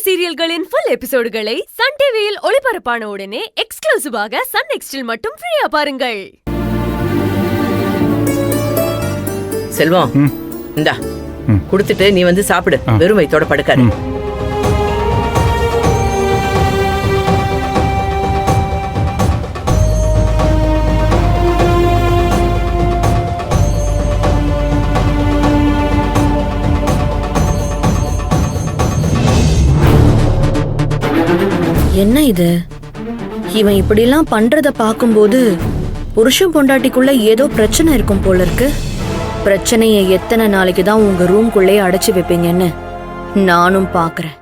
சீரியல்களின் full எபிசோடுகளை Sun டிவியில் ஒளிபரப்பான உடனே எக்ஸ்க்ளூசிவாக சன் நெக்ஸ்டில் மட்டும் ஃப்ரீயா பாருங்கள். செல்வம், இந்தா குடுத்துட்டு நீ வந்து சாப்பிடு. வெறும் வயித்தோட படுக்காது. என்ன இது? இவன் இப்படிலாம் பண்றத பாக்கும்போது புருஷன் பொண்டாட்டிக்குள்ள ஏதோ பிரச்சனை இருக்கும் போல இருக்கு. பிரச்சனையை எத்தனை நாளைக்கு தான் உங்க ரூம்குள்ளே அடைச்சு வைப்பீங்கன்னு நானும் பாக்குறேன்.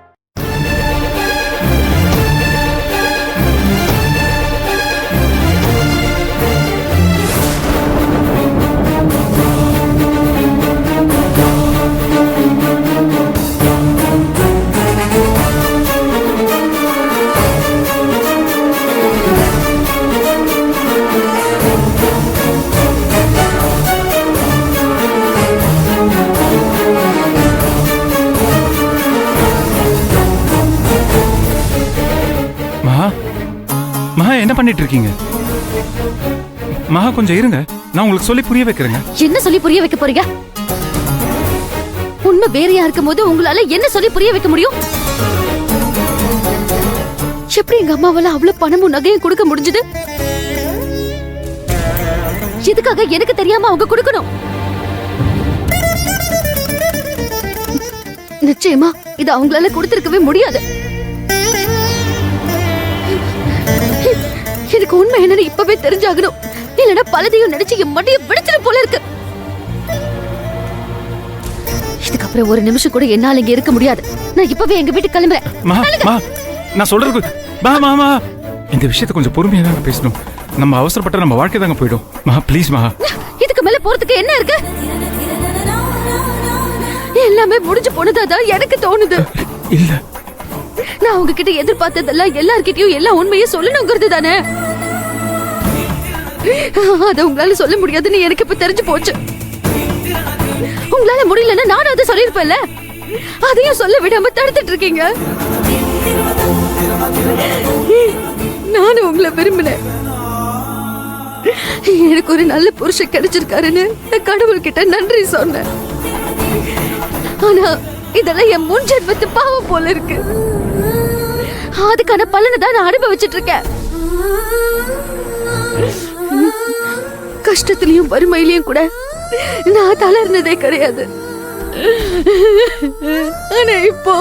மகா, என்ன பண்ணிட்டு இருக்கீங்க? மகா, கொஞ்சம் இருங்க, நான் உங்களுக்கு சொல்லி புரிய வைக்கிறேங்க. என்ன சொல்லி புரிய வைக்க போறீங்க? உண்மை வேறையா இருக்கும் போது உங்களால என்ன சொல்லி புரிய வைக்க முடியும்? எப்படி எங்க அம்மாவால அவ்வளவு பணமும் நகையும் கொடுக்க முடிஞ்சது? எதுக்காக எனக்கு தெரியாம அவங்க கொடுக்கணும்? நிச்சயமா இது அவங்களால கொடுத்திருக்கவே முடியாது. எனக்கு உண்மை என்னன்னு இப்பவே தெரிஞ்சாகணும். இல்லனா பலதையும் நினைச்சு என் மண்டைய வெடிச்சிட போல இருக்கு. இதுக்கப்புறம் ஒரு நிமிஷம் கூட என்னால இங்க இருக்க முடியாது. நான் இப்பவே எங்க வீட்டுக்கு கிளம்புறேன். நான் சொல்றது இந்த விஷயத்தை கொஞ்சம் பொறுமையா தான் பேசணும். நம்ம அவசரப்பட்ட நம்ம வாழ்க்கை தாங்க போயிடும். மகா, ப்ளீஸ் மகா. இதுக்கு மேல போறதுக்கு என்ன இருக்கு? எல்லாமே முடிஞ்சு போனதாதான் எனக்கு தோணுது. இல்ல, நான் உங்ககிட்ட எதிர்பார்த்ததெல்லாம் எல்லார்கிட்டயும் எல்லா உண்மையும் சொல்லணுங்கிறது தானே. அத உங்களால சொல்ல முடியாதுன்னு எனக்கு இப்ப தெரிஞ்சு போச்சு. உங்களால முடியலன்னா நானும் அதை சொல்லிருப்பேன்ல. அதையும் சொல்ல விடாம தடுத்துட்டு இருக்கீங்க. நானும் உங்களை விரும்பினேன். எனக்கு ஒரு நல்ல புருஷன் கிடைச்சிருக்காருன்னு கடவுள்கிட்ட நன்றி சொன்னேன். ஆனா இதெல்லாம் என் முன் ஜென்மத்து பாவம் போல இருக்கு. அதுக்கான பலனை தான் நான் அனுபவிச்சுட்டு இருக்கேன். கஷ்டத்திலையும் வறுமையிலையும் கூட நான் தளர்ந்ததே கிடையாது. ஆனா இப்போ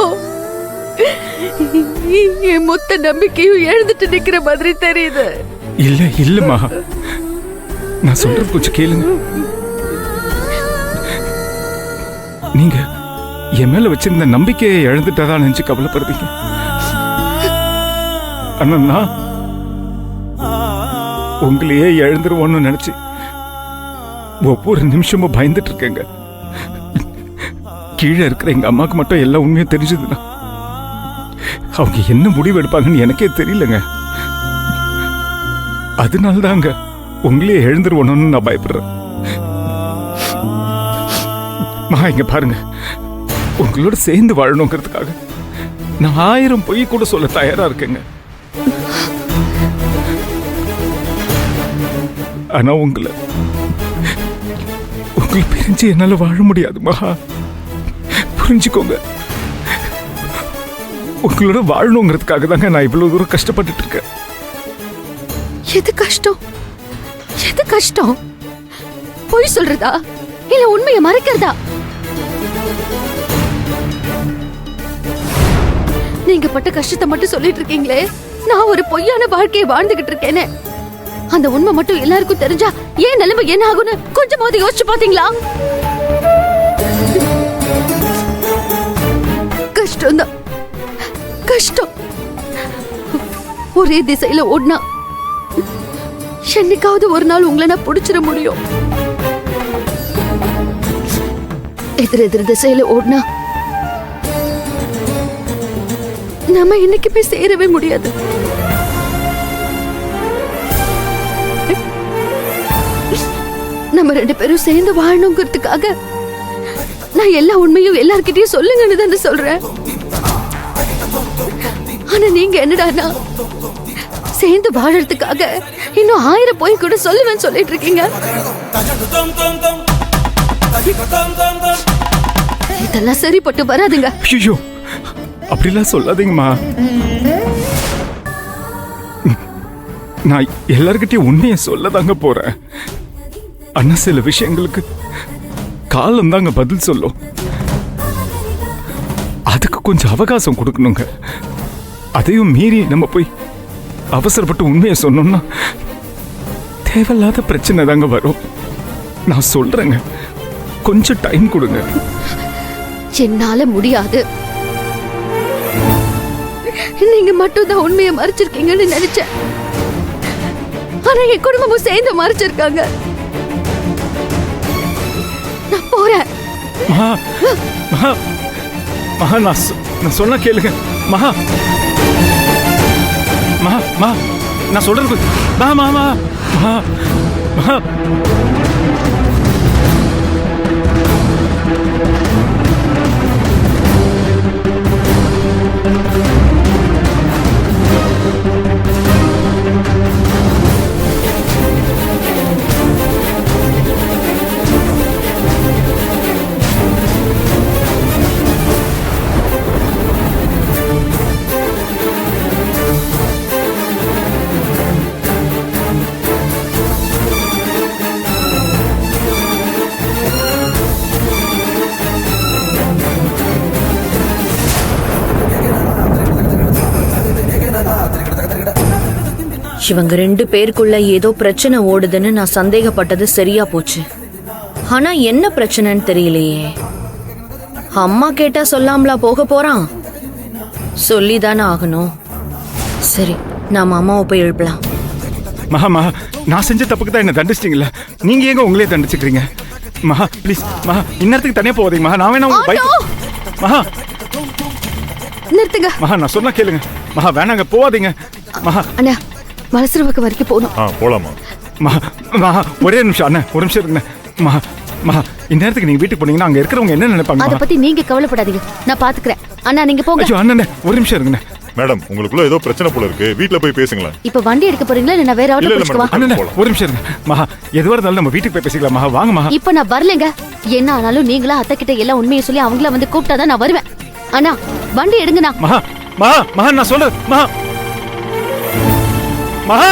என் மொத்த நம்பிக்கையும் எழுந்துட்டு நிக்கிற மாதிரி தெரியுது. இல்ல இல்ல மகா, நான் சொல்றது கொஞ்சம் கேளுங்க. நீங்க என் மேல வச்சிருந்த நம்பிக்கையை இழந்துட்டதா நினைச்சு கவலைப்படுறீங்க. ஆனா நான் உங்களையே இழந்துருவோன்னு நினைச்சு ஒவ்வொரு நிமிஷமும் பயந்துட்டு இருக்கேங்க. கீழே இருக்கிற எங்க அம்மாக்கு மட்டும் எல்லா உண்மையும் தெரிஞ்சதுன்னா அவங்க என்ன முடிவு எடுப்பாங்கன்னு எனக்கே தெரியலங்க. அதனால்தாங்க உங்களையே எழுந்துருவோன்னு நான் பயப்படுறேன். மகா, இங்க பாருங்க, உங்களோட சேர்ந்து வாழணுங்கிறதுக்காக நான் 1000 பொய் கூட சொல்ல தயாரா இருக்கேங்க. ஆனா உங்களை பிரிஞ்சு என்னால வாழ முடியாது மகா. புரிஞ்சுக்கோங்க, உங்களோட வாழணுங்கிறதுக்காக தாங்க நான் இவ்வளவு தூரம் கஷ்டப்பட்டுட்டு இருக்கேன். எது கஷ்டம்? எது கஷ்டம்? பொய் சொல்றதா இல்ல உண்மையை மறைக்கிறதா? நீங்க பட்ட கஷ்டத்தை மட்டும் சொல்லிட்டு இருக்கீங்களே, நான் ஒரு பொய்யான வாழ்க்கையை வாழ்ந்துகிட்டு இருக்கேனே. அந்த உண்மை மட்டும் எல்லாருக்கும் தெரிஞ்சா ஏன் நிலைமை என்ன ஆகும்னு கொஞ்சமாவது யோசிச்சு பாத்தீங்களா? கஷ்டம்தான், கஷ்டம். ஒரே திசையில ஓடினா என்னைக்காவது ஒரு நாள் உங்களை நான் பிடிச்சிட முடியும். எதிர் எதிர் திசையில ஓடினா நம்ம இன்னைக்குமே சேரவே முடியாது. நம்ம 2 பேரும் சேர்ந்து வாழணுங்கிறதுக்காக நான் எல்லா உண்மையும் எல்லார்கிட்டயும் சொல்லுங்கன்னு தானே சொல்றேன். ஆனா நீங்க என்னடான்னா சேர்ந்து வாழறதுக்காக இன்னும் 1000 போய் கூட சொல்லுவேன்னு சொல்லிட்டு இருக்கீங்க. இதெல்லாம் சரிப்பட்டு வராதுங்க. ஐயோ அப்படிலாம் சொல்லாதீங்கம்மா. நான் எல்லார்கிட்டயும் உண்மையை சொல்லதாங்க போறேன். ஆனா சில விஷயங்களுக்கு காலம் தாங்க பதில் சொல்லும். அதுக்கு கொஞ்சம் அவகாசம் கொடுக்கணுங்க. அதையும் மீறி நம்ம போய் அவசரப்பட்டு உண்மையை சொன்னோம்னா தேவையில்லாத பிரச்சனை தாங்க வரும். நான் சொல்றேங்க, கொஞ்சம் டைம் கொடுங்க. என்னால முடியாது. நீங்க மட்டும் தான் உண்மையை மறைச்சிருக்கீங்கன்னு நினைச்சேன். ஆனா என் குடும்பமும் சேர்ந்து மறைச்சிருக்காங்க. நான் போறேன். மகா மகா மகா, நான் சொன்னா கேளுங்க. மகா மகா மகா, நான் சொல்றது மகா மகா மகா மகா. இவங்க 2 பேருக்குள்ள ஏதோ பிரச்சனை ஓடுதுன்னு நான் சந்தேகப்பட்டது சரியா போச்சு. ஆனா என்ன பிரச்சனைன்னு தெரியலையே. அம்மா கேட்டா சொல்லாமலா போக போறான்? சொல்லிதானே ஆகணும். சரி, நாம அம்மாவை போய் எழுப்பலாம். மகா மகா, நான் செஞ்ச தப்புக்கு தான் என்ன தண்டிச்சிட்டீங்களா? நீங்க ஏங்க உங்களே தண்டிச்சுக்கிறீங்க? மகா ப்ளீஸ் மகா, இந்நேரத்துக்கு தனியா போகாதீங்க மகா. நான் வேணா உங்க பைக். மகா நிறுத்துங்க. மகா, நான் சொன்னா கேளுங்க. மகா வேணாங்க, போகாதீங்க மகா. அண்ணா, மலசுரவாக்கம் வரைக்கும் போகணும். போலாமா? மகா மகா, ஒரே நிமிஷம் அண்ணா, ஒரு நிமிஷம் இருங்க. மகா மகா, இந்நேரத்துக்கு நீங்க வீட்டுக்கு போனீங்கன்னா அங்க இருக்கிறவங்க என்ன நினைப்பாங்க? அத பத்தி நீங்க கவலைப்படாதீங்க, நான் பாத்துக்கிறேன். அண்ணா நீங்க போங்க. ஐயோ அண்ணா, ஒரு நிமிஷம் இருங்க. மேடம், உங்களுக்குள்ள ஏதோ பிரச்சனை போல இருக்கு. வீட்ல போய் பேசுங்களேன். இப்ப வண்டி எடுக்க போறீங்களா இல்ல நான் வேற ஆட்டோ இல்ல, இல்ல, பிடிச்சுக்கவா? மேடம். அண்ணா ஒரு நிமிஷம் இருங்க. மகா, எதுவா இருந்தாலும் நம்ம வீட்டுக்கு போய் பேசிக்கலாம். மகா வாங்க மகா. இப்ப நான் வரலங்க. என்ன ஆனாலும் நீங்களா அத்தை கிட்ட எல்லாம் உண்மையை சொல்லி அவங்கள வந்து கூப்பிட்டாதான் நான் வருவேன். அண்ணா வண்டி எடுங்கண்ணா. மகா மகா மகா, நான் சொல்றேன் மகா மகா.